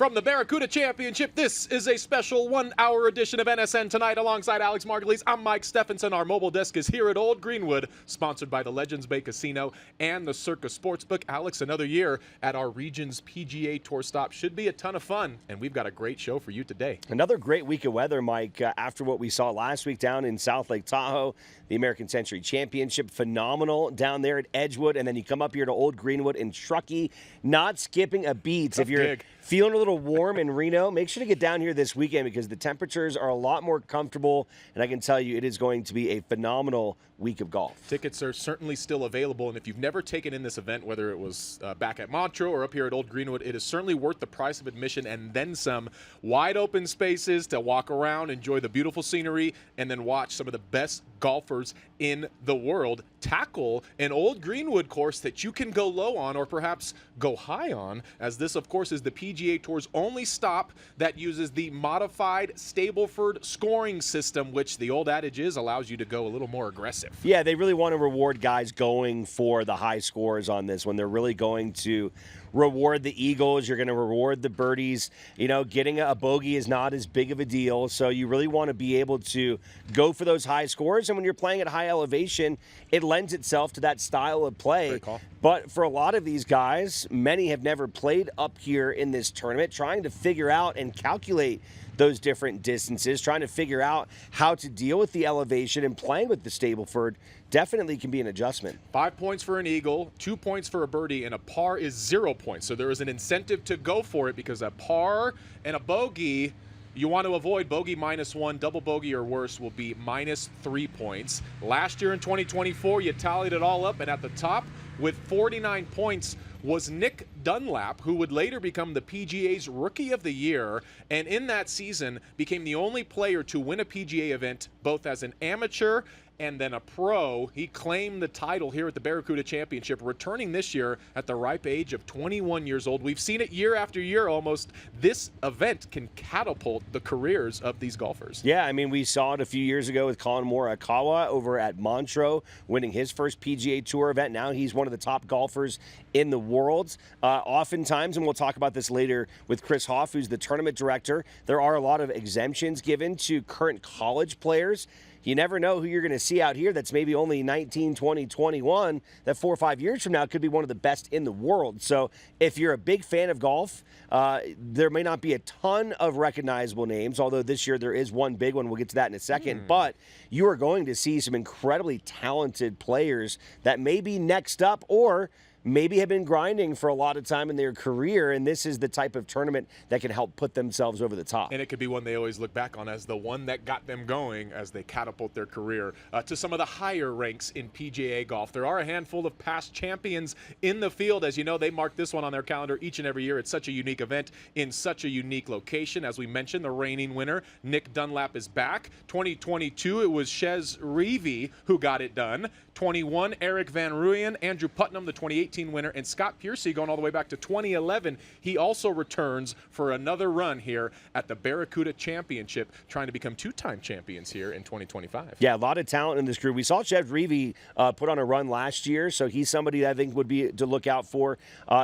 From the Barracuda Championship, this is a special one-hour edition of NSN Tonight. Alongside Alex Margulies, I'm Mike Stephenson. Our mobile desk is here at Old Greenwood, sponsored by the Legends Bay Casino and the Circa Sportsbook. Alex, another year at our region's PGA Tour stop. Should be a ton of fun, and we've got a great show for you today. Another great week of weather, Mike, after what we saw last week down in South Lake Tahoe. The American Century Championship, phenomenal down there at Edgewood, and then you come up here to Old Greenwood in Truckee, not skipping a beat. If you're feeling a little warm in Reno, make sure to get down here this weekend because the temperatures are a lot more comfortable, and I can tell you it is going to be a phenomenal week of golf. Tickets are certainly still available, and if you've never taken in this event, whether it was back at Montreux or up here at Old Greenwood, it is certainly worth the price of admission and then some. Wide open spaces to walk around, enjoy the beautiful scenery, and then watch some of the best golfers in the world tackle an Old Greenwood course that you can go low on or perhaps go high on, as this, of course, is the PGA Tour's only stop that uses the modified Stableford scoring system, which the old adage is allows you to go a little more aggressive. Yeah, they really want to reward guys going for the high scores on this one. They're really going to reward the eagles. You're going to reward the birdies. You know, getting a bogey is not as big of a deal, so you really want to be able to go for those high scores. And when you're playing at high elevation, it lends itself to that style of play. Great call. But for a lot of these guys, many have never played up here in this tournament, trying to figure out and calculate those different distances, trying to figure out how to deal with the elevation, and playing with the Stableford definitely can be an adjustment. 5 points for an eagle, 2 points for a birdie, and a par is 0 points. So there is an incentive to go for it because a par and a bogey, you want to avoid bogey -1, double bogey or worse will be -3 points. Last year in 2024, you tallied it all up, and at the top with 49 points was Nick Dunlap, who would later become the PGA's Rookie of the Year, and in that season became the only player to win a PGA event both as an amateur and then a pro. He claimed the title here at the Barracuda Championship, returning this year at the ripe age of 21 years old. We've seen it year after year almost. This event can catapult the careers of these golfers. Yeah, I mean, we saw it a few years ago with Colin Morikawa over at Montreux, winning his first PGA Tour event. Now he's one of the top golfers in the world. Oftentimes, and we'll talk about this later with Chris Hoff, who's the tournament director, there are a lot of exemptions given to current college players. You never know who you're going to see out here that's maybe only 19, 20, 21, that 4 or 5 years from now could be one of the best in the world. So if you're a big fan of golf, there may not be a ton of recognizable names, although this year there is one big one. We'll get to that in a second. But you are going to see some incredibly talented players that may be next up or maybe have been grinding for a lot of time in their career, and this is the type of tournament that can help put themselves over the top. And it could be one they always look back on as the one that got them going as they catapult their career to some of the higher ranks in PGA golf. There are a handful of past champions in the field. As you know, they mark this one on their calendar each and every year. It's such a unique event in such a unique location. As we mentioned, the reigning winner, Nick Dunlap, is back. 2022, it was Chez Reavie who got it done. 21, Eric Van Rooyen, Andrew Putnam, the 2018 winner, and Scott Piercy going all the way back to 2011. He also returns for another run here at the Barracuda Championship, trying to become two-time champions here in 2025. Yeah, a lot of talent in this group. We saw Chez Reavie put on a run last year, so he's somebody that I think would be to look out for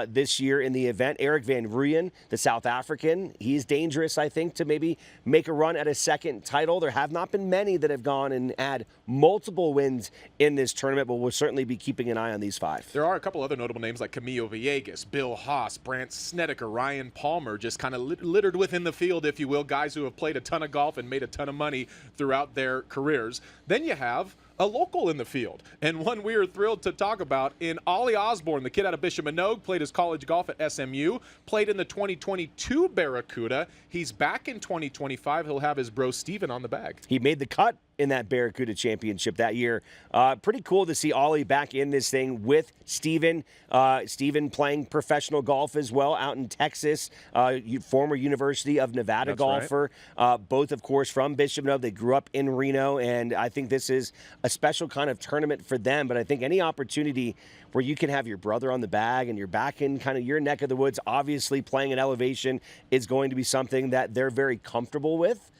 this year in the event. Eric Van Rooyen, the South African, he's dangerous, I think, to maybe make a run at a second title. There have not been many that have gone and had multiple wins in this tournament, but we'll certainly be keeping an eye on these 5. There are a couple other notable names like Camilo Villegas, Bill Haas, Brant Snedeker, Ryan Palmer, just kind of littered within the field, if you will, guys who have played a ton of golf and made a ton of money throughout their careers. Then you have a local in the field, and one we are thrilled to talk about in Ollie Osborne, the kid out of Bishop Manogue, played his college golf at SMU, played in the 2022 Barracuda. He's back in 2025. He'll have his bro Steven on the bag. He made the cut in that Barracuda Championship that year. Pretty cool to see Ollie back in this thing with Steven. Steven playing professional golf as well out in Texas, former University of Nevada golfer. Right. Both, of course, from Bishop Manogue. They grew up in Reno, and I think this is a special kind of tournament for them. But I think any opportunity where you can have your brother on the bag and you're back in kind of your neck of the woods, obviously playing an elevation is going to be something that they're very comfortable with.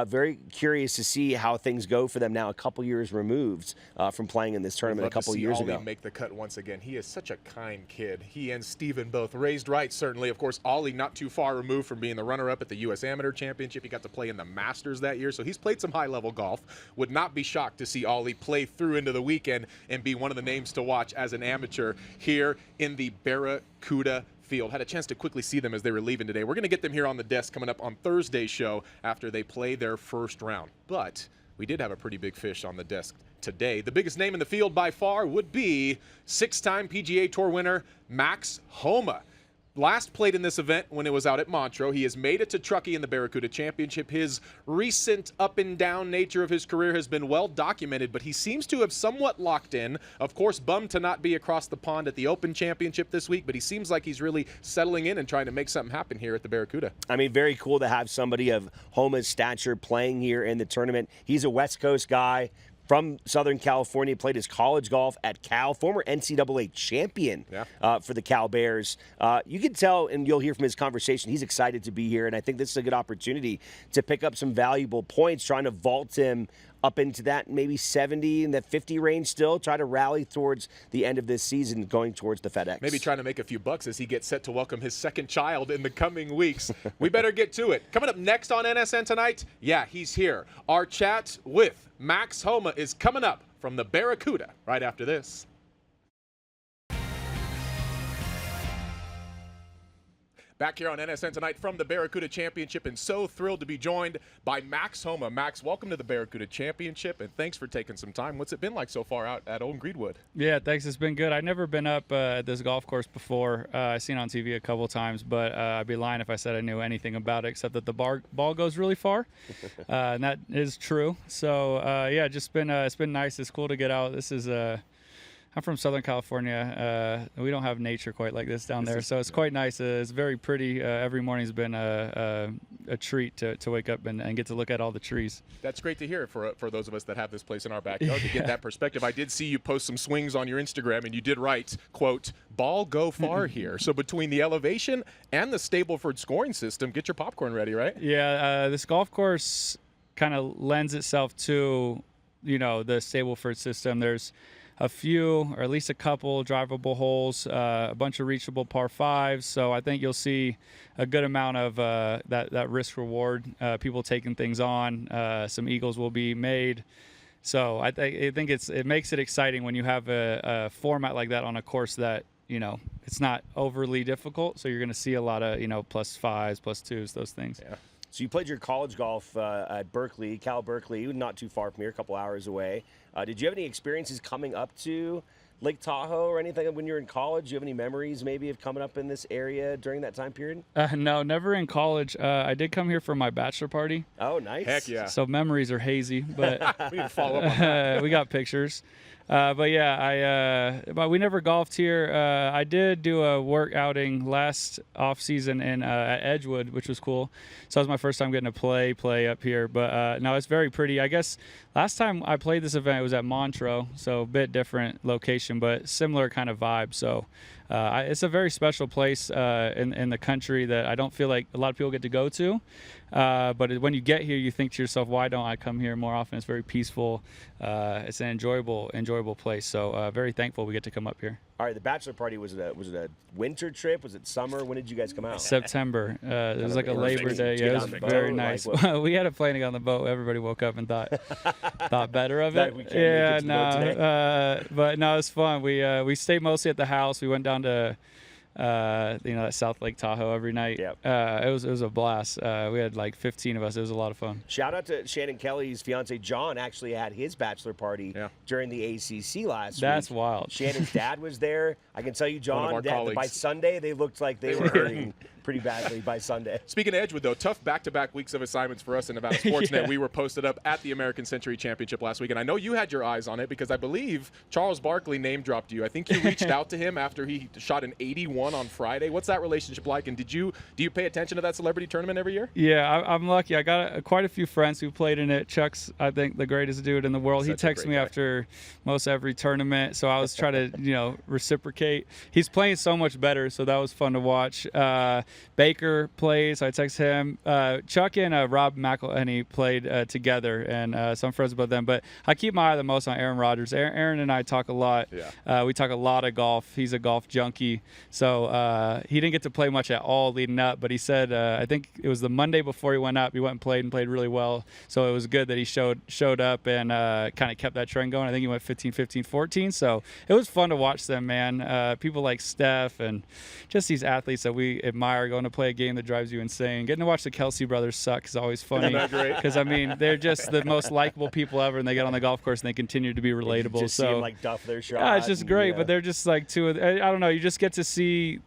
Very curious to see how things go for them now, a couple years removed from playing in this tournament a couple years ago. Make the cut once again. He is such a kind kid. He and Steven both raised right, certainly. Of course, Ollie not too far removed from being the runner-up at the U.S. Amateur Championship. He got to play in the Masters that year, so he's played some high-level golf. Would not be shocked to see Ollie play through into the weekend and be one of the names to watch as an amateur here in the Barracuda field. Had a chance to quickly see them as they were leaving today. We're going to get them here on the desk coming up on Thursday's show after they play their first round. But we did have a pretty big fish on the desk today. The biggest name in the field by far would be 6-time PGA Tour winner Max Homa. Last played in this event when it was out at Montreux. He has made it to Truckee in the Barracuda Championship. His recent up and down nature of his career has been well documented, but he seems to have somewhat locked in. Of course, bummed to not be across the pond at the Open Championship this week, but he seems like he's really settling in and trying to make something happen here at the Barracuda. I mean, very cool to have somebody of Homa's stature playing here in the tournament. He's a West Coast guy from Southern California, played his college golf at Cal, former NCAA champion for the Cal Bears. You can tell, and you'll hear from his conversation, he's excited to be here, and I think this is a good opportunity to pick up some valuable points, trying to vault him up into that maybe 70 and that 50 range still, try to rally towards the end of this season going towards the FedEx. Maybe trying to make a few bucks as he gets set to welcome his second child in the coming weeks. We better get to it. Coming up next on NSN Tonight, yeah, he's here. Our chat with Max Homa is coming up from the Barracuda right after this. Back here on NSN Tonight from the Barracuda Championship, and so thrilled to be joined by Max Homa. Max, welcome to the Barracuda Championship, and thanks for taking some time. What's it been like so far out at Old Greenwood? Yeah, thanks. It's been good. I've never been up at this golf course before. I've seen it on TV a couple times, but I'd be lying if I said I knew anything about it, except that the ball goes really far, and that is true. So, yeah, just been it's been nice. It's cool to get out. This is I'm from Southern California. We don't have nature quite like this down there, so it's quite nice. It's very pretty. Every morning's been a treat to wake up and get to look at all the trees. That's great to hear for those of us that have this place in our backyard to get that perspective. I did see you post some swings on your Instagram, and you did write, quote, "Ball go far here." So between the elevation and the Stableford scoring system, get your popcorn ready, right? Yeah, this golf course kind of lends itself to, the Stableford system. There's a few, or at least a couple, drivable holes, a bunch of reachable par fives. So I think you'll see a good amount of that risk reward, people taking things on. Some eagles will be made. So I think it makes it exciting when you have a format like that on a course that, it's not overly difficult. So you're going to see a lot of, plus fives, plus twos, those things. Yeah. So you played your college golf at Berkeley, Cal Berkeley, not too far from here, a couple hours away. Did you have any experiences coming up to Lake Tahoe or anything when you were in college? Do you have any memories maybe of coming up in this area during that time period? No, never in college. I did come here for my bachelor party. Oh, nice. Heck yeah. So memories are hazy, but we need to follow up on that. We got pictures. But yeah, but we never golfed here. I did do a work outing last off season at Edgewood, which was cool. So that was my first time getting to play up here. But no, it's very pretty. I guess last time I played this event, it was at Montreux, so a bit different location, but similar kind of vibe. So it's a very special place in the country that I don't feel like a lot of people get to go to. But when you get here, you think to yourself, why don't I come here more often? It's very peaceful. It's an enjoyable place. So very thankful we get to come up here. All right, the bachelor party, was it a winter trip? Was it summer? When did you guys come out? September. It was like a Labor Day. Yeah, it was very nice. Like we had a plan to get on the boat. Everybody woke up and thought better of it. Yeah, no. But no, it was fun. We stayed mostly at the house. We went down to that South Lake Tahoe every night. Yep. It was a blast. We had like 15 of us. It was a lot of fun. Shout out to Shannon Kelly's fiance John. Actually had his bachelor party during the ACC last week. That's wild. Shannon's dad was there. I can tell you, John, by Sunday they looked like they were hurting pretty badly by Sunday. Speaking of Edgewood, though, tough back-to-back weeks of assignments for us in Nevada Sportsnet. We were posted up at the American Century Championship last week, and I know you had your eyes on it because I believe Charles Barkley name-dropped you. I think you reached out to him after he shot an 81 won on Friday. What's that relationship like? And do you pay attention to that celebrity tournament every year? Yeah, I'm lucky. I got quite a few friends who played in it. Chuck's, I think, the greatest dude in the world. He texts me after most every tournament, so I was trying to, reciprocate. He's playing so much better, so that was fun to watch. Baker plays. I text him. Chuck and Rob McElhenney played together, and so I'm friends with them. But I keep my eye the most on Aaron Rodgers. Aaron and I talk a lot. Yeah. We talk a lot of golf. He's a golf junkie, so he didn't get to play much at all leading up. But he said, I think it was the Monday before he went up, he went and played really well. So it was good that he showed up and kind of kept that trend going. I think he went 15, 15, 14. So it was fun to watch them, man. People like Steph and just these athletes that we admire going to play a game that drives you insane. Getting to watch the Kelsey brothers suck is always funny. Because, I mean, they're just the most likable people ever, and they get on the golf course and they continue to be relatable. Just see them, like, duff their shot. Yeah, it's just great, but they're just like I don't know, you just get to see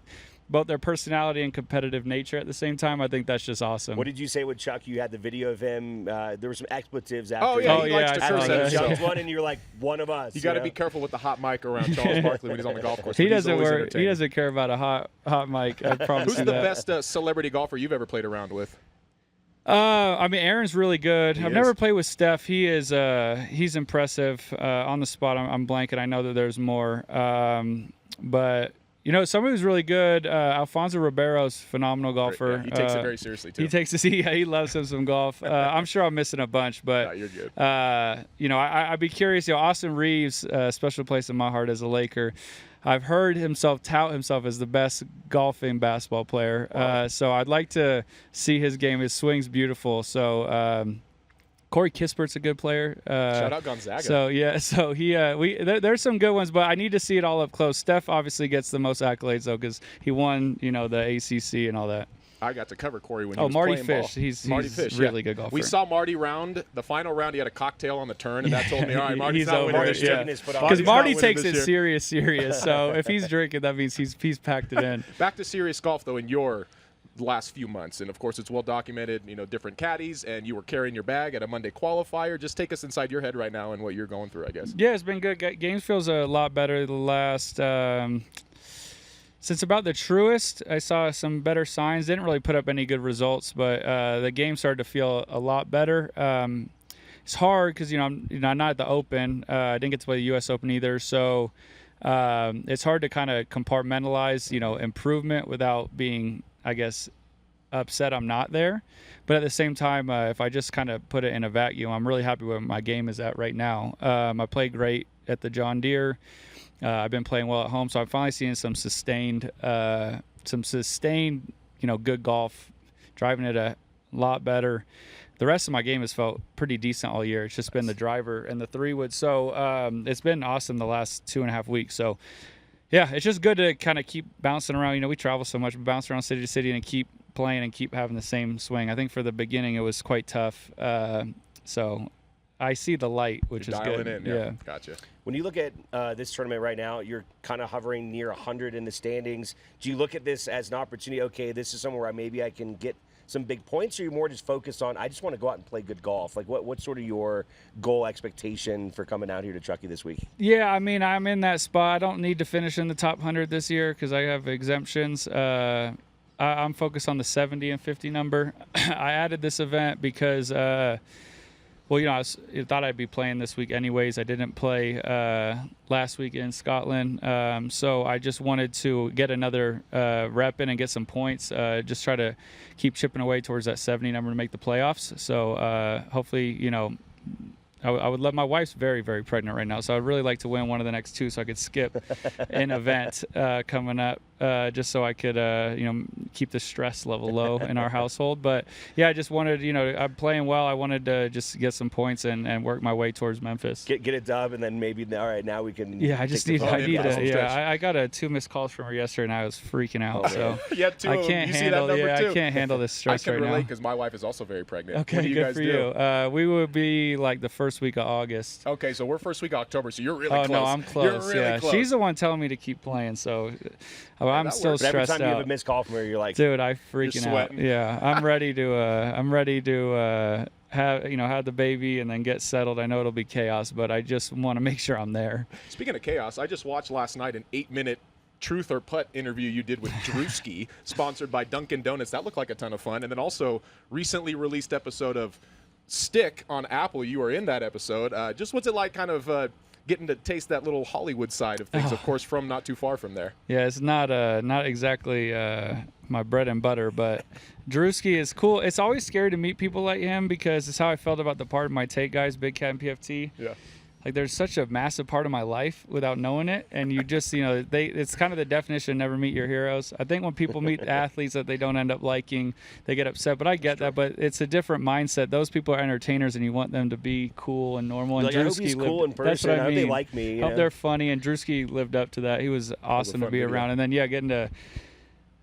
both their personality and competitive nature at the same time. I think that's just awesome. What did you say with Chuck? You had the video of him. There were some expletives after. He likes to curse at himself. One, and you're like one of us. You got to be careful with the hot mic around Charles Barkley when he's on the golf course. He doesn't care about a hot mic. I promise. Who's the best celebrity golfer you've ever played around with? I mean, Aaron's really good. I've never played with Steph. He's impressive. On the spot, I'm blanking. I know that there's more. But somebody who's really good. Alfonso Ribeiro's phenomenal golfer. Yeah, he takes it very seriously too. He loves him some golf. I'm sure I'm missing a bunch, but no, you're good. I'd be curious. Austin Reeves, special place in my heart as a Laker. I've heard himself tout himself as the best golfing basketball player. Wow. So I'd like to see his game. His swing's beautiful. So Corey Kispert's a good player. Shout out Gonzaga. So there's some good ones, but I need to see it all up close. Steph obviously gets the most accolades though, because he won, the ACC and all that. I got to cover Corey when he was Marty playing Fish. ball. He's Marty Fish, really good golfer. We saw Marty the final round. He had a cocktail on the turn, and that told me, all right, Marty's he's not over winning it. this year. Because Marty takes it serious. So if he's drinking, that means he's packed it in. Back to serious golf, though, in your last few months, and of course it's well documented, different caddies, and you were carrying your bag at a Monday qualifier. Just take us inside your head right now and what you're going through, I guess. Yeah, it's been good. Games feels a lot better the last since about the Truist. I saw some better signs. Didn't really put up any good results, but the game started to feel a lot better. It's hard because I'm not at the Open. I didn't get to play the U.S. Open either, so it's hard to kind of compartmentalize improvement without being, I guess, upset I'm not there. But at the same time, if I just kind of put it in a vacuum, I'm really happy where my game is at right now. I played great at the John Deere. I've been playing well at home, so I'm finally seeing some sustained, good golf, driving it a lot better. The rest of my game has felt pretty decent all year. It's just been the driver and the 3-wood. So it's been awesome the last 2.5 weeks. So, yeah, it's just good to kind of keep bouncing around. We travel so much, but bounce around city to city and keep playing and keep having the same swing. I think for the beginning it was quite tough. So I see the light, which is good. Dialing in, yeah. Gotcha. When you look at this tournament right now, you're kind of hovering near 100 in the standings. Do you look at this as an opportunity? Okay, this is somewhere where maybe I can get some big points, or you're more just focused on, I just want to go out and play good golf? Like, what's sort of your goal expectation for coming out here to Truckee this week? Yeah, I mean, I'm in that spot. I don't need to finish in the top 100 this year because I have exemptions. I'm focused on the 70 and 50 number. I added this event because, I thought I'd be playing this week anyways. I didn't play last week in Scotland, so I just wanted to get another rep in and get some points. Just try to keep chipping away towards that 70 number to make the playoffs. So hopefully, I would love. My wife's very, very pregnant right now, so I'd really like to win one of the next two, so I could skip an event coming up, just so I could, keep the stress level low in our household. But yeah, I just wanted, I'm playing well. I wanted to just get some points and work my way towards Memphis. Get a dub, and then maybe all right, now we can. Yeah, I got 2 missed calls from her yesterday, and I was freaking out. So you had 2 I of them. can't You see handle. that number too? I can't handle this stress right now. I can relate because my wife is also very pregnant. Okay, what do you good guys for do? you. We would be like the first week of August. Okay, so we're first week of October, so you're really close. close. No, I'm close. You're really close. She's the one telling me to keep playing, so I'm still stressed out. Every time out. you have a missed call from her, you're like, dude, I'm freaking out. sweating. Yeah, I'm ready to have the baby and then get settled. I know it'll be chaos, but I just want to make sure I'm there. Speaking of chaos, I just watched last night an 8-minute Truth or Putt interview you did with Drewski, sponsored by Dunkin' Donuts. That looked like a ton of fun. And then also recently released episode of Stick on Apple. You were in that episode. Just what's it like kind of getting to taste that little Hollywood side of things, of course, from not too far from there? Yeah, it's not exactly my bread and butter, but Drewski is cool. It's always scary to meet people like him because it's how I felt about the part of my take guys, Big Cat and PFT. Yeah. Like, there's such a massive part of my life without knowing it, and you just, it's kind of the definition of never meet your heroes. I think when people meet athletes that they don't end up liking, they get upset, but I get that, but it's a different mindset. Those people are entertainers, and you want them to be cool and normal, and like, I hope he's cool in person. That's what I mean. I hope they like me. I hope they're funny, and Drewski lived up to that. He was awesome to be around, and then, getting to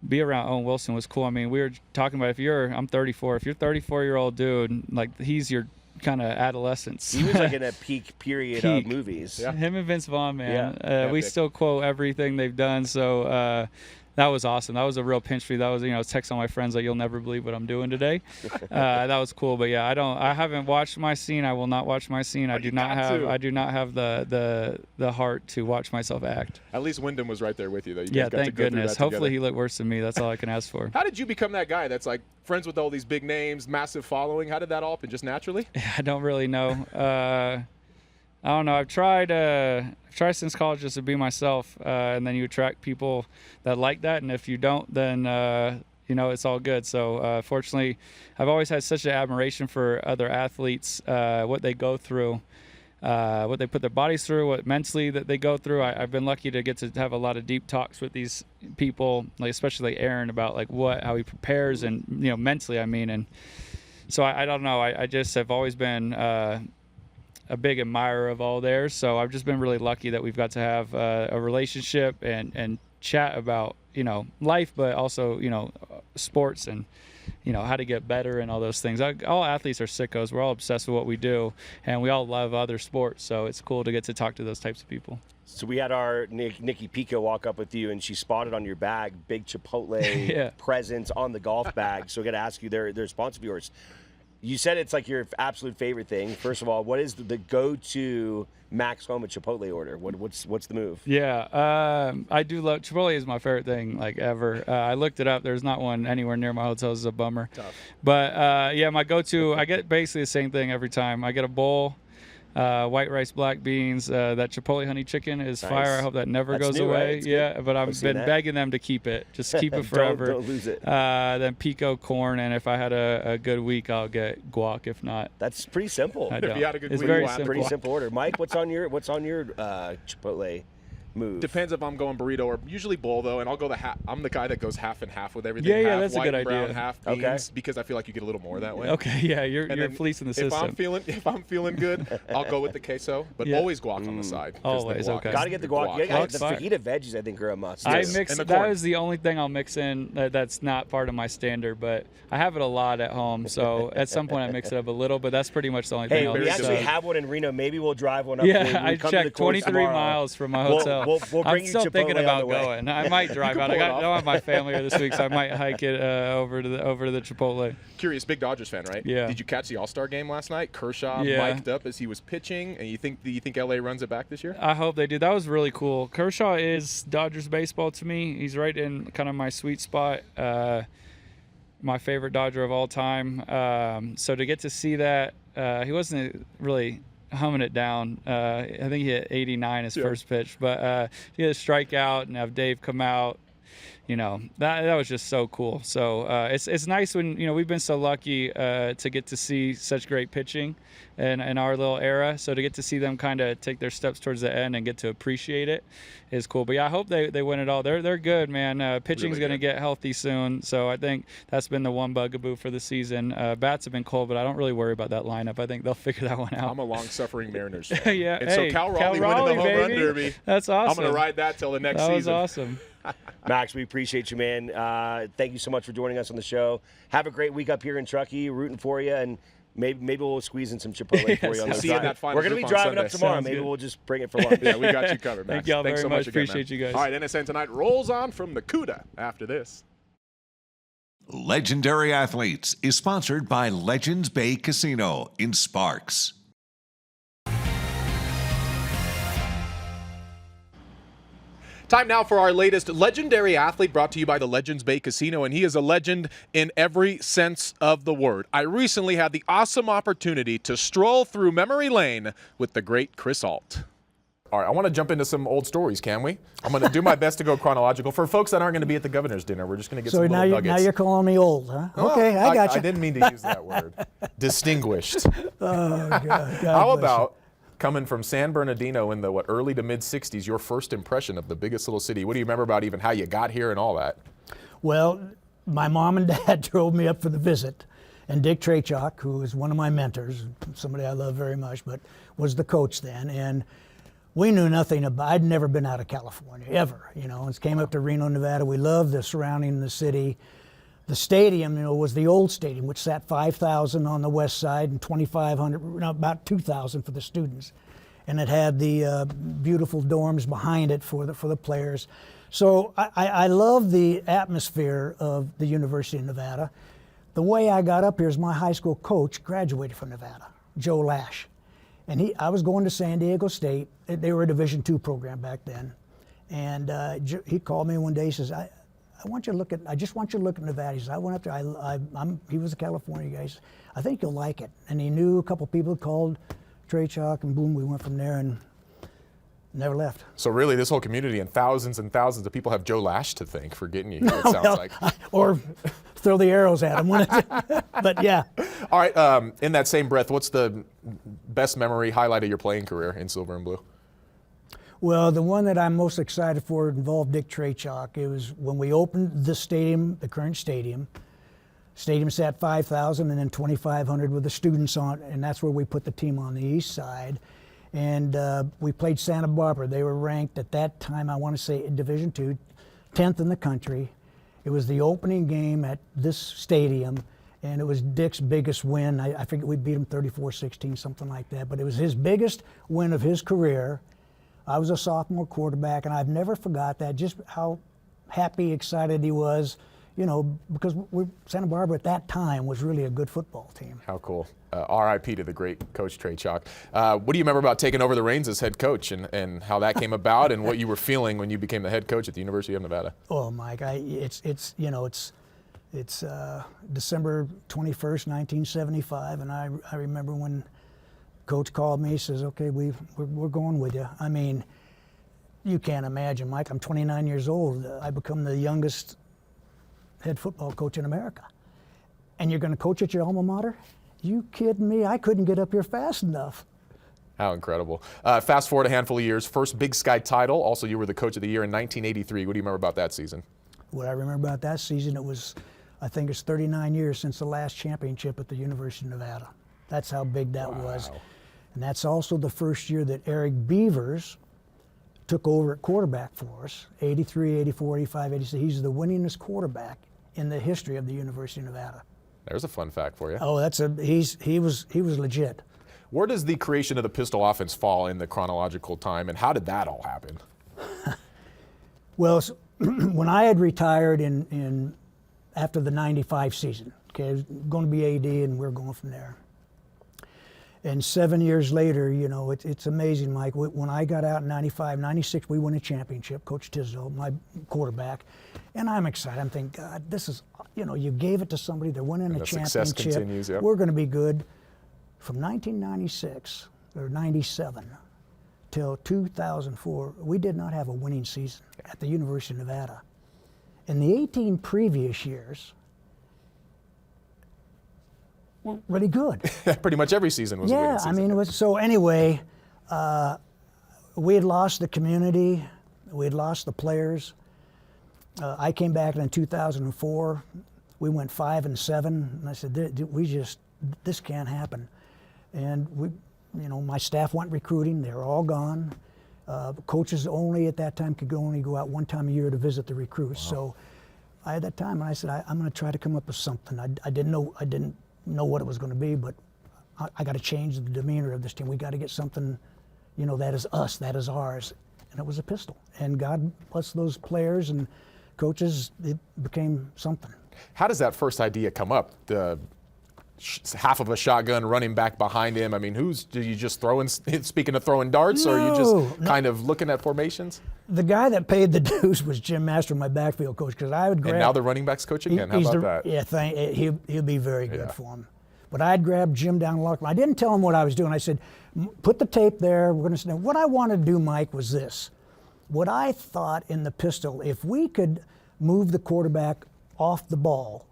be around Owen Wilson was cool. I mean, we were talking about I'm 34. If you're a 34-year-old dude, like, he's your kind of adolescence. He was like in a peak period of movies. Yeah. Him and Vince Vaughn, man. Yeah. We still quote everything they've done. So that was awesome. That was a real pinch for me. That was, I was texting all my friends like, you'll never believe what I'm doing today. That was cool. But yeah, I haven't watched my scene. I will not watch my scene. I do not have the heart to watch myself act. At least Wyndham was right there with you, though. You guys got thank to go goodness. through that Hopefully together. he looked worse than me. That's all I can ask for. How did you become that guy that's like friends with all these big names, massive following? How did that all happen? Just naturally? I don't really know. I don't know. I've tried since college just to be myself, and then you attract people that like that. And if you don't, then it's all good. So fortunately, I've always had such an admiration for other athletes, what they go through, what they put their bodies through, what mentally that they go through. I've been lucky to get to have a lot of deep talks with these people, like especially Aaron, about like how he prepares and mentally. I mean, and so I don't know. I just have always been a big admirer of all theirs. So I've just been really lucky that we've got to have a relationship and chat about, life, but also, sports and, how to get better and all those things. All athletes are sickos. We're all obsessed with what we do, and we all love other sports. So it's cool to get to talk to those types of people. So we had our Nikki Pico walk up with you, and she spotted on your bag big Chipotle presence on the golf bag. So I got to ask you, they're a sponsor of yours. You said it's like your absolute favorite thing. First of all, what is the go-to Max Homa Chipotle order? What's the move? Yeah, I do love Chipotle. Is my favorite thing like ever. I looked it up. There's not one anywhere near my hotel. It's a bummer. Tough. But my go-to, I get basically the same thing every time. I get a bowl. White rice, black beans. That Chipotle honey chicken is nice. Fire. I hope that never goes new, away. right? Yeah, but I've been begging them to keep it. Just keep it forever. Don't lose it. Then pico corn, and if I had a good week, I'll get guac. If not, that's pretty simple. If you had a good it's week, very we'll have simple. Pretty simple order. Mike, what's on your Chipotle move? Depends if I'm going burrito or usually bowl, though, and I'll go the half. I'm the guy that goes half and half with everything. Yeah, half that's a white good and brown, idea. half beans, because I feel like you get a little more that way. Okay, yeah, you're then fleecing the system. If I'm feeling good, I'll go with the queso, but always guac on the side. 'cause Always, the guac okay. is Gotta get the guac. Guac's The fajita veggies, I think, are a must. I Yes. mix And the that corn. is the only thing I'll mix in that's not part of my standard, but I have it a lot at home. So at some point I mix it up a little, but that's pretty much the only thing Hey, I'll we mix actually up. have one in Reno. Maybe we'll drive one up. Yeah, I come to the checked course 23 tomorrow. miles from my hotel. We'll bring I'm you still Chipotle thinking on about the way. going. I might drive out. pull it I off. don't have my family here this week, so I might hike it over to the Chipotle. Curious, big Dodgers fan, right? Yeah. Did you catch the All-Star game last night? Kershaw mic'd up as he was pitching, and do you think LA runs it back this year? I hope they do. That was really cool. Kershaw is Dodgers baseball to me. He's right in kind of my sweet spot. My favorite Dodger of all time. So to get to see that, he wasn't really humming it down. I think he hit 89 his first pitch, but he had a strikeout and have Dave come out. That was just so cool. So it's nice when we've been so lucky to get to see such great pitching in our little era. So to get to see them kind of take their steps towards the end and get to appreciate it is cool. But yeah, I hope they win it all. They're good, man. Pitching's Really going to good. get healthy soon. So I think that's been the one bugaboo for the season. Bats have been cold, but I don't really worry about that lineup. I think they'll figure that one out. I'm a long-suffering Mariners fan. Yeah, and hey, so Cal Raleigh winning the home run baby. derby. That's awesome. I'm going to ride that till the next That was season. awesome. Max, we appreciate you, man. Thank you so much for joining us on the show. Have a great week up here in Truckee. Rooting for you, and maybe we'll squeeze in some Chipotle for you on the See you in drive. that final We're going to be group on driving up Sunday. tomorrow. Sounds Maybe good. we'll just bring it for lunch. Yeah, we got you covered, Max. Thank y'all Thanks very so much. again, Appreciate man. you guys. All right, NSN Tonight rolls on from the CUDA after this. Legendary Athletes is sponsored by Legends Bay Casino in Sparks. Time now for our latest legendary athlete, brought to you by the Legends Bay Casino, and he is a legend in every sense of the word. I recently had the awesome opportunity to stroll through memory lane with the great Chris Ault. All right, I want to jump into some old stories, can we? I'm going to do my best to go chronological. For folks that aren't going to be at the governor's dinner, we're just going to get some little nuggets. So now you're calling me old, huh? Oh, Okay, I got you. I didn't mean to use that word. Distinguished. Oh, God. How about coming from San Bernardino in the early to mid 60s, your first impression of the biggest little city? What do you remember about even how you got here and all that? Well, my mom and dad drove me up for the visit, and Dick Trachok, who was one of my mentors, somebody I love very much, but was the coach then, and we knew nothing about. I'd never been out of California ever, and came up to Reno, Nevada. We loved the surrounding the city. The stadium, was the old stadium, which sat 5,000 on the west side and 2,500, about 2,000 for the students, and it had the beautiful dorms behind it for the players. So I love the atmosphere of the University of Nevada. The way I got up here is my high school coach graduated from Nevada, Joe Lash. And I was going to San Diego State. They were a Division II program back then. And he called me one day. He says, I just want you to look at Nevada. He says, I went up there. He was a California guy. He says, I think you'll like it. And he knew a couple people called Trachok, and boom, we went from there and never left. So really, this whole community and thousands of people have Joe Lash to thank for getting you here, it sounds like. Or throw the arrows at him. But yeah. All right, in that same breath, what's the best memory, highlight of your playing career in Silver and Blue? Well, the one that I'm most excited for involved Dick Trachok. It was when we opened the stadium, the current stadium. Stadium sat 5,000 and then 2,500 with the students on, and that's where we put the team on the east side. And we played Santa Barbara. They were ranked at that time, I want to say, in Division II, 10th in the country. It was the opening game at this stadium, and it was Dick's biggest win. I think we beat him 34-16, something like that. But it was his biggest win of his career. I was a sophomore quarterback, and I've never forgot that, just how happy, excited he was, because Santa Barbara at that time was really a good football team. How cool. R.I.P. to the great Coach Trachok. What do you remember about taking over the reins as head coach and how that came about and what you were feeling when you became the head coach at the University of Nevada? Oh, Mike, it's December 21st, 1975, and I remember when Coach called me. He says, "Okay, we're going with you." I mean, you can't imagine, Mike. I'm 29 years old. I become the youngest head football coach in America, and you're going to coach at your alma mater? You kidding me? I couldn't get up here fast enough. How incredible. Fast forward a handful of years, first Big Sky title. Also, you were the coach of the year in 1983. What do you remember about that season? What I remember about that season, I think it's 39 years since the last championship at the University of Nevada. That's how big that was. And that's also the first year that Eric Beavers took over at quarterback for us, 83, 84, 85, 86. He's the winningest quarterback in the history of the University of Nevada. There's a fun fact for you. Oh, he was legit. Where does the creation of the pistol offense fall in the chronological time, and how did that all happen? Well, when I had retired after the 95 season, okay, I was going to be AD, and we were going from there. And 7 years later, it's amazing, Mike. When I got out in 95, 96, we won a championship. Coach Tisdale, my quarterback, and I'm excited. I'm thinking, God, this is, you gave it to somebody. They're winning a championship. Success continues, yeah. We're going to be good. From 1996 or 97 till 2004, we did not have a winning season at the University of Nevada. In the 18 previous years, we're really good. Pretty much every season was a winning season. Yeah, I mean, it was, so anyway, we had lost the community, we had lost the players. I came back in 2004. We went 5-7, and I said, this can't happen. And my staff went recruiting. They were all gone. Coaches only at that time could only go out one time a year to visit the recruits. Wow. So I had that time, and I said, I'm going to try to come up with something. I didn't know what it was going to be, but I got to change the demeanor of this team. We got to get something, that is us, that is ours. And it was a pistol. And God bless those players and coaches, it became something. How does that first idea come up? half of a shotgun running back behind him. I mean, do you just speaking of throwing darts, or are you just kind of looking at formations? The guy that paid the dues was Jim Master, my backfield coach, because I would grab. And now the running backs coach again. How about that? Yeah, he'll be very good for him. But I'd grab Jim down the locker room. I didn't tell him what I was doing. I said, put the tape there. We're going to. What I wanted to do, Mike, was this. What I thought in the pistol, if we could move the quarterback off the ball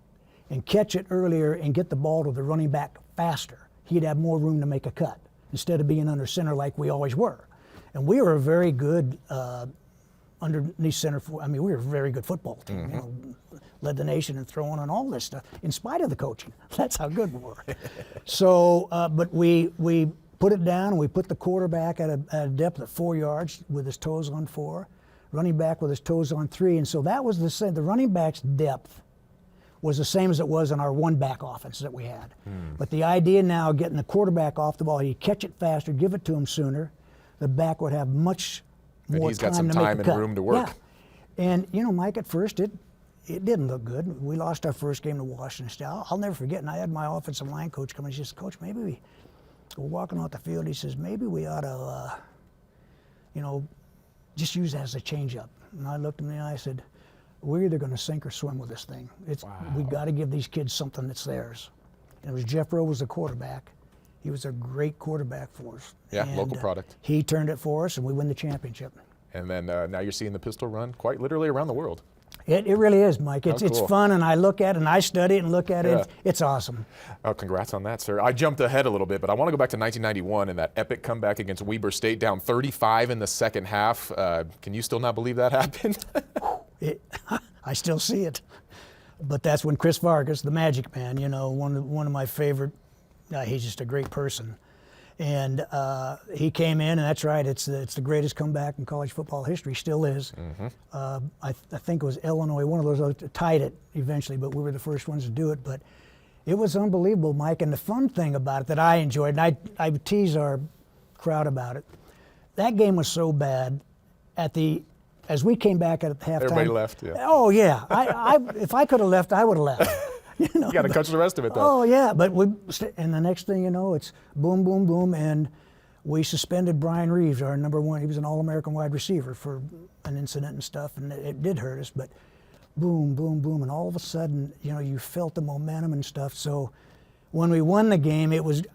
and catch it earlier and get the ball to the running back faster, he'd have more room to make a cut instead of being under center like we always were. And we were a very good underneath center. We were a very good football team. You know, led the nation in throwing and all this stuff in spite of the coaching. That's how good we were. So, but we put it down and we put the quarterback at a depth of 4 yards with his toes on 4, running back with his toes on 3, and so that was the same. The running back's depth was the same as it was in our one-back offense that we had. But the idea now, getting the quarterback off the ball, he'd catch it faster, give it to him sooner. The back would have much more he's got time some to make time a and cut. room to work. Yeah. And, you know, Mike, at first it didn't look good. We lost our first game to Washington State. I'll never forget, and I had my offensive line coach come in. He says, Coach, maybe we're walking off the field. He says, maybe we ought to, just use that as a change-up. And I looked him in the eye and I said, we're either going to sink or swim with this thing. We got to give these kids something that's theirs. And it was Jeff Rowe was the quarterback. He was a great quarterback for us. Yeah, and, local product. He turned it for us, and we win the championship. And then now you're seeing the pistol run quite literally around the world. It really is, Mike. It's fun, and I look at it, and I study it and look at it. It's awesome. Oh, congrats on that, sir. I jumped ahead a little bit, but I want to go back to 1991 and that epic comeback against Weber State, down 35 in the second half. Can you still not believe that happened? I still see it. But that's when Chris Vargas, the Magic Man, one of my favorite, he's just a great person. And he came in, and that's right, it's the greatest comeback in college football history, still is. I think it was Illinois, one of those others tied it eventually, but we were the first ones to do it. But it was unbelievable, Mike. And the fun thing about it that I enjoyed, and I tease our crowd about it, that game was so bad, as we came back at halftime. Everybody left, yeah. Oh, yeah. If I could have left, I would have left. You got to catch the rest of it, though. Oh, yeah. But and the next thing you know, it's boom, boom, boom. And we suspended Brian Reeves, our number one. He was an All-American wide receiver for an incident and stuff, and it did hurt us. But boom, boom, boom. And all of a sudden, you felt the momentum and stuff. So when we won the game,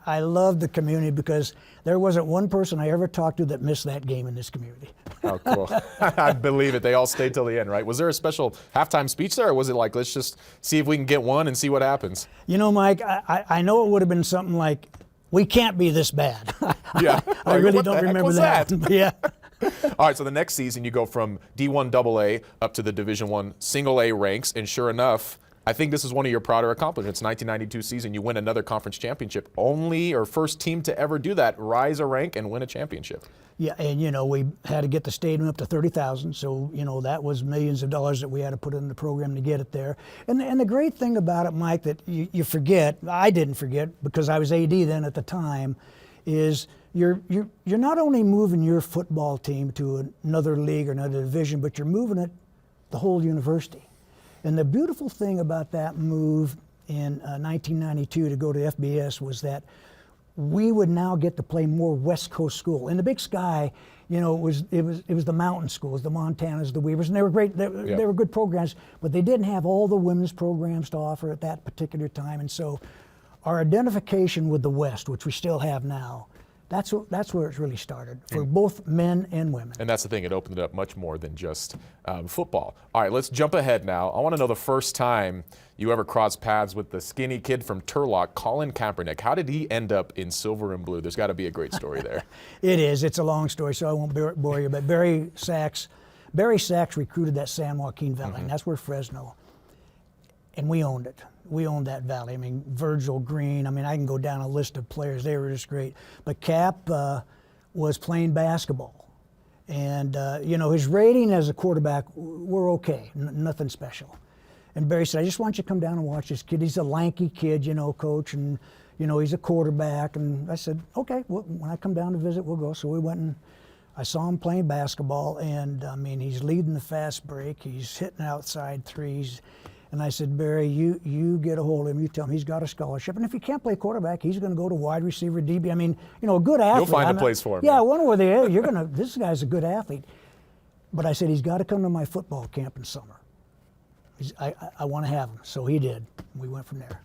I loved the community because there wasn't one person I ever talked to that missed that game in this community. Oh, cool. I believe it. They all stayed till the end, right? Was there a special halftime speech there, or was it like, let's just see if we can get one and see what happens? Mike, I know it would have been something like, we can't be this bad. Yeah. I really don't remember that. Yeah. All right, so the next season you go from D1 AA up to the Division I Single A ranks, and sure enough, I think this is one of your prouder accomplishments. 1992 season, you win another conference championship. First team to ever do that, rise a rank and win a championship. Yeah, and we had to get the stadium up to 30,000, so that was millions of dollars that we had to put in the program to get it there. And the great thing about it, Mike, that you forget, I didn't forget because I was AD then at the time, is you're not only moving your football team to another league or another division, but you're moving it the whole university. And the beautiful thing about that move in 1992 to go to FBS was that we would now get to play more West Coast school. In the Big Sky, it was the mountain schools, the Montanas, the Weavers, and they were great. They were good programs, but they didn't have all the women's programs to offer at that particular time. And so, our identification with the West, which we still have now, that's where it's really started for both men and women. And that's the thing, it opened it up much more than just football. All right, let's jump ahead now. I want to know the first time you ever crossed paths with the skinny kid from Turlock, Colin Kaepernick. How did he end up in silver and blue? There's got to be a great story there. It is. It's a long story, so I won't bore you. But Barry Sachs recruited that San Joaquin Valley, and that's where Fresno. And we owned it. We owned that valley. I mean, Virgil Green. I mean, I can go down a list of players. They were just great. But Cap was playing basketball. And, his rating as a quarterback were okay, nothing special. And Barry said, I just want you to come down and watch this kid. He's a lanky kid, coach, and, he's a quarterback. And I said, okay, well, when I come down to visit, we'll go. So we went and I saw him playing basketball. And, he's leading the fast break. He's hitting outside threes. And I said, Barry, you get a hold of him. You tell him he's got a scholarship. And if he can't play quarterback, he's going to go to wide receiver, DB. I mean, a good athlete. You'll find a place for him. Yeah, one where this guy's a good athlete. But I said, he's got to come to my football camp in summer. I want to have him. So he did. We went from there.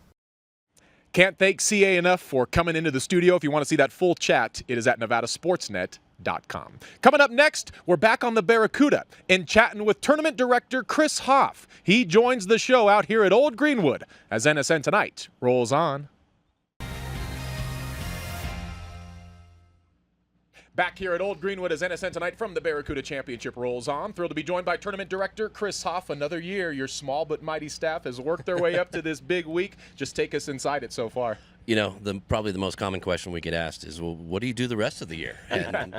Can't thank CA enough for coming into the studio. If you want to see that full chat, it is at nevadasportsnet.com. Coming up next, we're back on the Barracuda and chatting with tournament director Chris Hoff. He joins the show out here at Old Greenwood as NSN Tonight rolls on. Back here at Old Greenwood as NSN Tonight from the Barracuda Championship rolls on. Thrilled to be joined by tournament director Chris Hoff. Another year, your small but mighty staff has worked their way up to this big week. Just take us inside it so far. Probably the most common question we get asked is, well, what do you do the rest of the year? And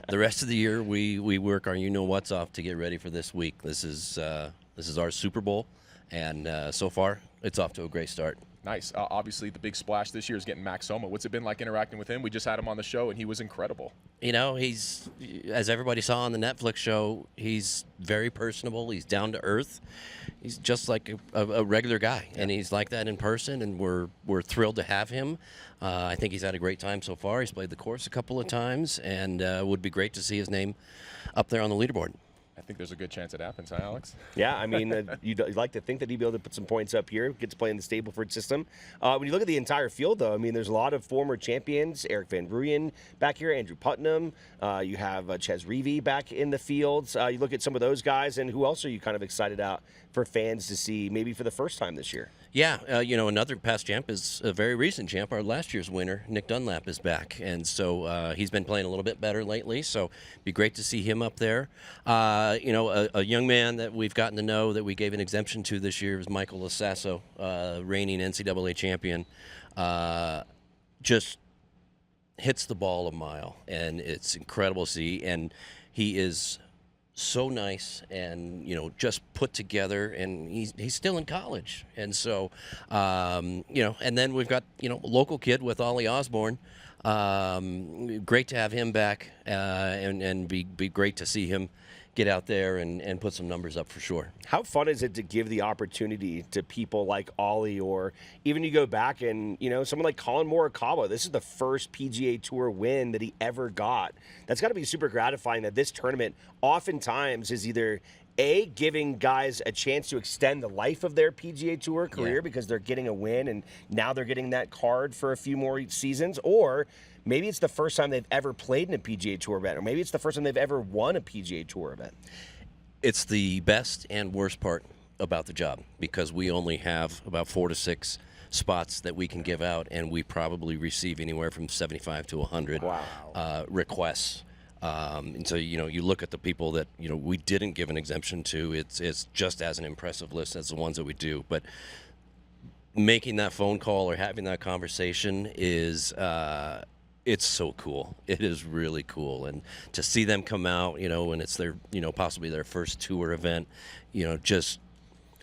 the rest of the year, we work our you-know-what's off to get ready for this week. This is our Super Bowl, and so far, it's off to a great start. Nice. Obviously, the big splash this year is getting Max Homa. What's it been like interacting with him? We just had him on the show, and he was incredible. He's, as everybody saw on the Netflix show, he's very personable. He's down to earth. He's just like a regular guy, and he's like that in person, and we're thrilled to have him. I think he's had a great time so far. He's played the course a couple of times, and it would be great to see his name up there on the leaderboard. I think there's a good chance it happens, huh, Alex? Yeah, I mean, you'd like to think that he'd be able to put some points up here, get to play in the Stableford system. When you look at the entire field, though, I mean, there's a lot of former champions. Eric Van Rooyen back here, Andrew Putnam. You have Ches Reavie back in the fields. You look at some of those guys, and who else are you kind of excited out for fans to see maybe for the first time this year? Yeah, another past champ is a very recent champ. Our last year's winner, Nick Dunlap, is back, and so he's been playing a little bit better lately. So it'd be great to see him up there. A young man that we've gotten to know that we gave an exemption to this year was Michael Lasasso, reigning NCAA champion. Just hits the ball a mile, and it's incredible to see. And he is so nice and just put together, and he's still in college, and so and then we've got local kid with Ollie Osborne. Great to have him back, and be great to see him get out there and put some numbers up for sure. How fun is it to give the opportunity to people like Ollie, or even you go back and, someone like Colin Morikawa, this is the first PGA Tour win that he ever got. That's got to be super gratifying that this tournament oftentimes is either giving guys a chance to extend the life of their PGA Tour career because they're getting a win and now they're getting that card for a few more seasons, or maybe it's the first time they've ever played in a PGA Tour event, or maybe it's the first time they've ever won a PGA Tour event. It's the best and worst part about the job, because we only have about 4 to 6 spots that we can give out, and we probably receive anywhere from 75 to 100 requests. And so, you look at the people that, we didn't give an exemption to, it's just as an impressive list as the ones that we do. But making that phone call or having that conversation is, it's so cool. It is really cool. And to see them come out, when it's their, possibly their first tour event, just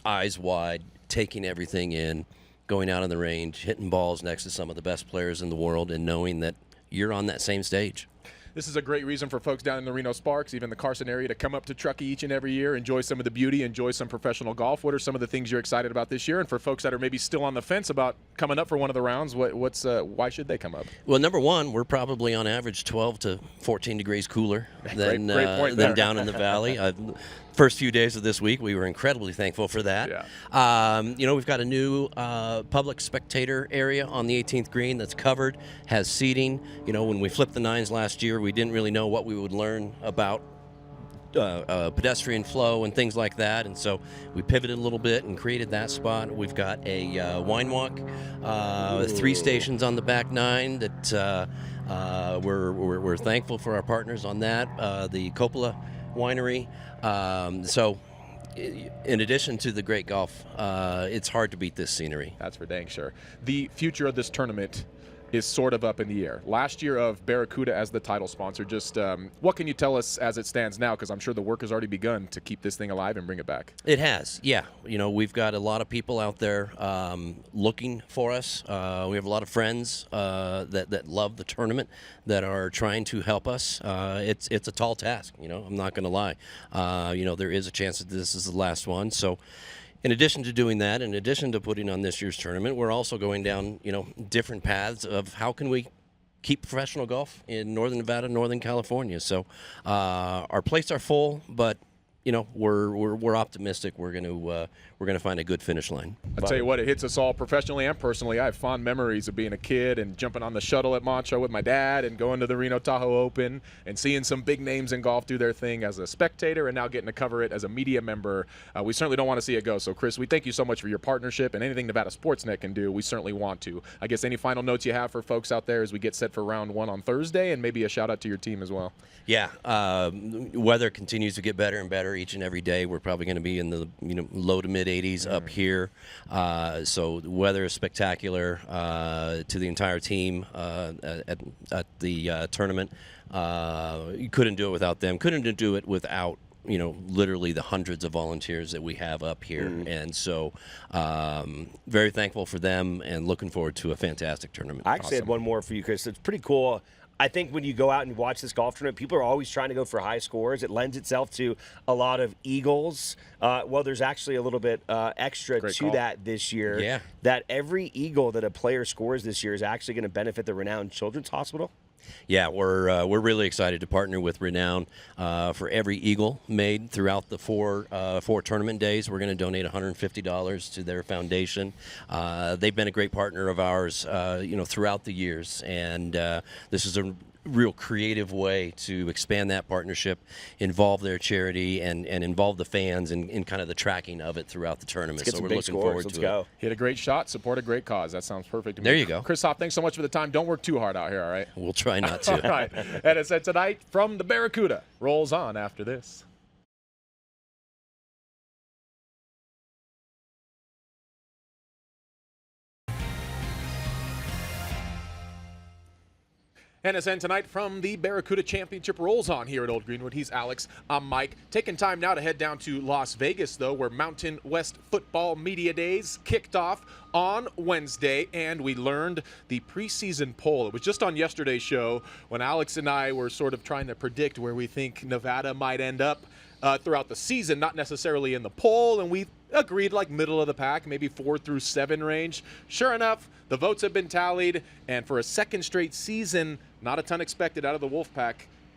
eyes wide, taking everything in, going out on the range, hitting balls next to some of the best players in the world, and knowing that you're on that same stage. This is a great reason for folks down in the Reno Sparks, even the Carson area, to come up to Truckee each and every year, enjoy some of the beauty, enjoy some professional golf. What are some of the things you're excited about this year? And for folks that are maybe still on the fence about coming up for one of the rounds, why should they come up? Well, number one, we're probably on average 12 to 14 degrees cooler than down in the valley. First few days of this week, we were incredibly thankful for that. Yeah. We've got a new public spectator area on the 18th green that's covered, has seating. When we flipped the nines last year, we didn't really know what we would learn about pedestrian flow and things like that, and so we pivoted a little bit and created that spot. We've got a wine walk, 3 stations on the back 9 that we're thankful for our partners on that. The Coppola Winery. So in addition to the great golf, it's hard to beat this scenery. That's for dang sure. The future of this tournament is sort of up in the air. Last year of Barracuda as the title sponsor, just what can you tell us as it stands now? Because I'm sure the work has already begun to keep this thing alive and bring it back. It has, yeah. We've got a lot of people out there looking for us. We have a lot of friends that love the tournament that are trying to help us. It's a tall task, I'm not going to lie. There is a chance that this is the last one. So In addition to doing that, in addition to putting on this year's tournament, we're also going down, different paths of how can we keep professional golf in Northern Nevada, Northern California. So our plates are full, but we're optimistic. We're gonna find a good finish line. I tell you what, it hits us all professionally and personally. I have fond memories of being a kid and jumping on the shuttle at Montreux with my dad and going to the Reno Tahoe Open and seeing some big names in golf do their thing as a spectator and now getting to cover it as a media member. We certainly don't want to see it go. So, Chris, we thank you so much for your partnership, and anything Nevada Sportsnet can do, we certainly want to. I guess any final notes you have for folks out there as we get set for round 1 on Thursday, and maybe a shout out to your team as well. Yeah, weather continues to get better and better each and every day. We're probably going to be in the low to mid 80s up here. So the weather is spectacular to the entire team at the tournament. You couldn't do it without them. Couldn't do it without literally the hundreds of volunteers that we have up here. And so very thankful for them and looking forward to a fantastic tournament. I actually had one more for you, Chris. It's pretty cool. I think when you go out and watch this golf tournament, people are always trying to go for high scores. It lends itself to a lot of eagles. Well, there's actually a little bit extra to that this year. Yeah. That every eagle that a player scores this year is actually going to benefit the Renown Children's Hospital. Yeah, we're really excited to partner with Renown for every eagle made throughout the four tournament days. We're going to donate $150 to their foundation. They've been a great partner of ours, throughout the years, and this is a real creative way to expand that partnership, involve their charity, and involve the fans in kind of the tracking of it throughout the tournament. So we're looking forward to it. Hit a great shot, support a great cause. That sounds perfect to me. There you go. Chris Hoff, thanks so much for the time. Don't work too hard out here, all right? We'll try not to. All right. NSN Tonight from the Barracuda rolls on after this. NSN Tonight from the Barracuda Championship rolls on here at Old Greenwood. He's Alex. I'm Mike. Taking time now to head down to Las Vegas, though, where Mountain West Football Media Days kicked off on Wednesday, and we learned the preseason poll. It was just on yesterday's show when Alex and I were sort of trying to predict where we think Nevada might end up throughout the season, not necessarily in the poll, and we agreed like middle of the pack, maybe 4 through 7 range. Sure enough, the votes have been tallied, and for a second straight season, not a ton expected out of the Wolfpack,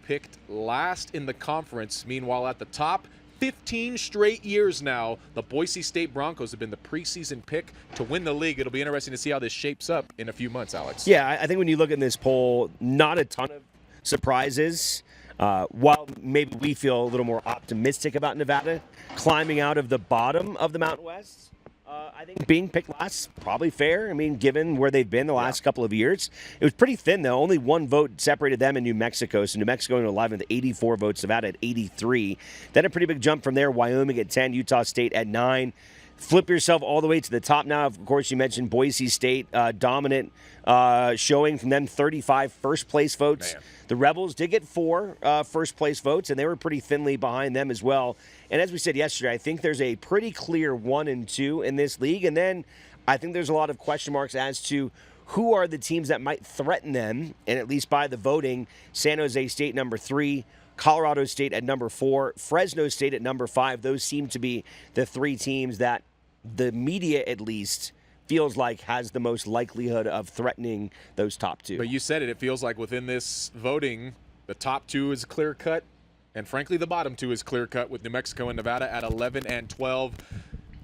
picked last in the conference. Meanwhile, at the top, 15 straight years now, the Boise State Broncos have been the preseason pick to win the league. It'll be interesting to see how this shapes up in a few months, Alex. Yeah, I think when you look at this poll, not a ton of surprises. While maybe we feel a little more optimistic about Nevada climbing out of the bottom of the Mountain West, I think being picked last probably fair. I mean, given where they've been the last couple of years. It was pretty thin, though. Only one vote separated them in New Mexico. So New Mexico in 11 with 84 votes, Nevada at 83. Then a pretty big jump from there. Wyoming at 10, Utah State at 9. Flip yourself all the way to the top now. Of course, you mentioned Boise State, dominant showing from them, 35 first-place votes. Man. The Rebels did get 4 first-place votes, and they were pretty thinly behind them as well. And as we said yesterday, I think there's a pretty clear 1 and 2 in this league. And then I think there's a lot of question marks as to who are the teams that might threaten them, and at least by the voting, San Jose State number 3, Colorado State at number 4, Fresno State at number 5. Those seem to be the 3 teams that the media, at least, feels like has the most likelihood of threatening those top 2. But you said it. It feels like within this voting, the top 2 is clear-cut, and frankly, the bottom 2 is clear-cut with New Mexico and Nevada at 11 and 12.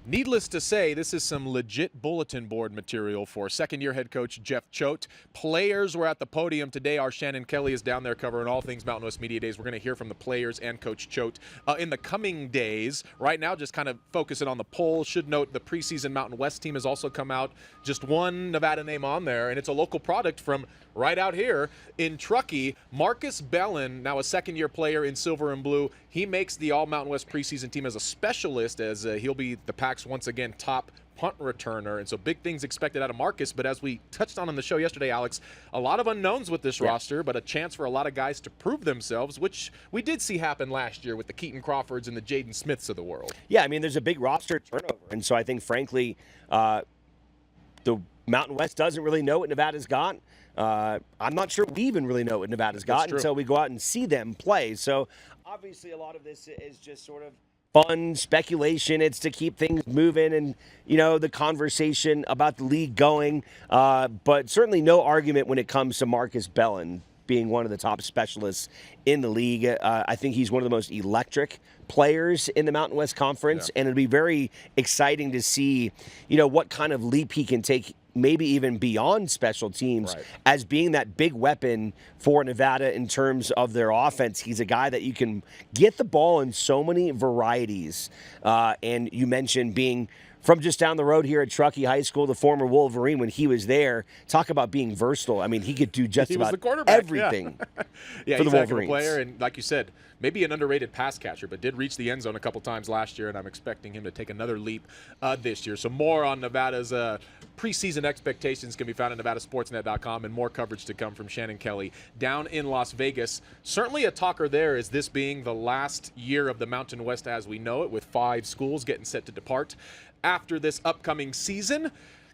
Needless to say, this is some legit bulletin board material for second-year head coach Jeff Choate. Players were at the podium today. Our Shannon Kelly is down there covering all things Mountain West Media Days. We're going to hear from the players and Coach Choate in the coming days. Right now, just kind of focusing on the poll. Should note the preseason Mountain West team has also come out. Just one Nevada name on there, and it's a local product from right out here in Truckee. Marcus Bellin, now a second-year player in silver and blue. He makes the All-Mountain West preseason team as a specialist, as he'll be the Pack's once again top punt returner. And so big things expected out of Marcus. But as we touched on in the show yesterday, Alex, a lot of unknowns with this roster, but a chance for a lot of guys to prove themselves, which we did see happen last year with the Keaton Crawfords and the Jaden Smiths of the world. Yeah, I mean, there's a big roster turnover. And so I think, frankly, the Mountain West doesn't really know what Nevada's got. I'm not sure we even really know what Nevada's got until we go out and see them play. So obviously a lot of this is just sort of fun speculation. It's to keep things moving and, the conversation about the league going. But certainly no argument when it comes to Marcus Bellin being one of the top specialists in the league. I think he's one of the most electric players in the Mountain West Conference, and it'll be very exciting to see, what kind of leap he can take, maybe even beyond special teams, as being that big weapon for Nevada in terms of their offense. He's a guy that you can get the ball in so many varieties. And you mentioned being from just down the road here at Truckee High School, the former Wolverine, when he was there. Talk about being versatile. I mean, he could do just about everything yeah, for the he's a heck of a Wolverines. player, and like you said, maybe an underrated pass catcher, but did reach the end zone a couple times last year, and I'm expecting him to take another leap this year. So more on Nevada's preseason expectations can be found at nevadasportsnet.com, and more coverage to come from Shannon Kelly down in Las Vegas. Certainly a talker there is this being the last year of the Mountain West as we know it, with 5 schools getting set to depart after this upcoming season.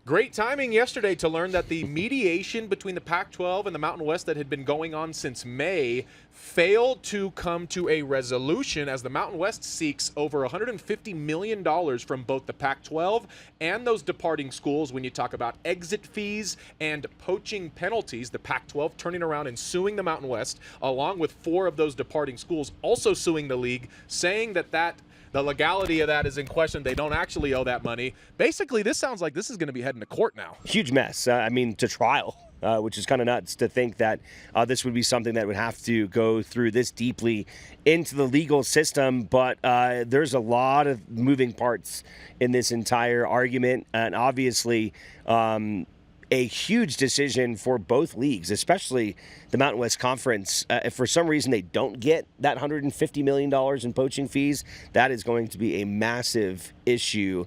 Great timing yesterday to learn that the mediation between the Pac-12 and the Mountain West that had been going on since May failed to come to a resolution, as the Mountain West seeks over $150 million from both the Pac-12 and those departing schools when you talk about exit fees and poaching penalties. The Pac-12 turning around and suing the Mountain West, along with 4 of those departing schools also suing the league, saying that the legality of that is in question. They don't actually owe that money. Basically, this sounds like this is going to be heading to court now. Huge mess. To trial, which is kind of nuts to think that this would be something that would have to go through this deeply into the legal system. But there's a lot of moving parts in this entire argument. And obviously, a huge decision for both leagues, especially the Mountain West Conference. If for some reason they don't get that $150 million in poaching fees, that is going to be a massive issue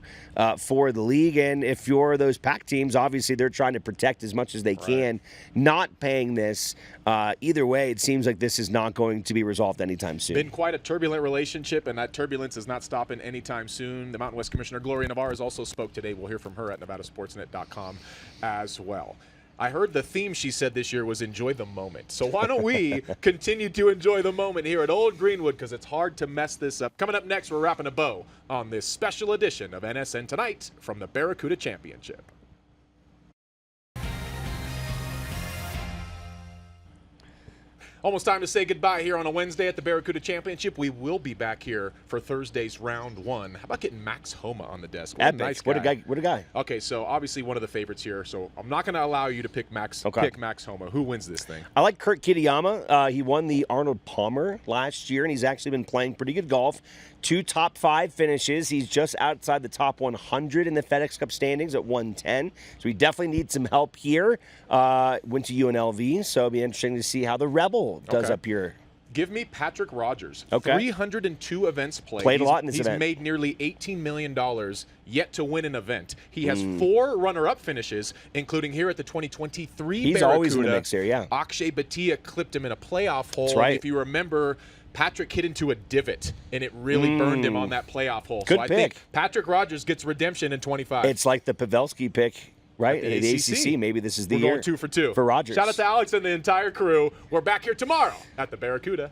for the league. And if you're those Pac teams, obviously they're trying to protect as much as they can, not paying this. Either way, it seems like this is not going to be resolved anytime soon. Been quite a turbulent relationship, and that turbulence is not stopping anytime soon. The Mountain West Commissioner Gloria Navarez also spoke today. We'll hear from her at nevadasportsnet.com as well. I heard the theme she said this year was enjoy the moment. So why don't we continue to enjoy the moment here at Old Greenwood, because it's hard to mess this up. Coming up next, we're wrapping a bow on this special edition of NSN Tonight from the Barracuda Championship. Almost time to say goodbye here on a Wednesday at the Barracuda Championship. We will be back here for Thursday's round 1. How about getting Max Homa on the desk? What Epic. a nice guy. What a guy. Okay, so obviously one of the favorites here. So I'm not going to allow you to pick Max Homa. Who wins this thing? I like Kurt Kitayama. He won the Arnold Palmer last year, and he's actually been playing pretty good golf. 2 top 5 finishes. He's just outside the top 100 in the FedEx Cup standings at 110. So he definitely needs some help here. Went to UNLV, so it'll be interesting to see how the Rebel does up here. Give me Patrick Rogers. Okay. 302 events played. Played a lot in this event. He's made nearly $18 million yet to win an event. He has 4 runner-up finishes, including here at the 2023 He's Barracuda. always in the mix here, yeah. Akshay Bhatia clipped him in a playoff hole. That's right. If you remember, Patrick hit into a divot, and it really burned him on that playoff hole. Good so I pick. think Patrick Rogers gets redemption in 25. It's like the Pavelski pick, right? The ACC. Maybe this is the We're year. going 2 for 2. For Rogers. Shout out to Alex and the entire crew. We're back here tomorrow at the Barracuda.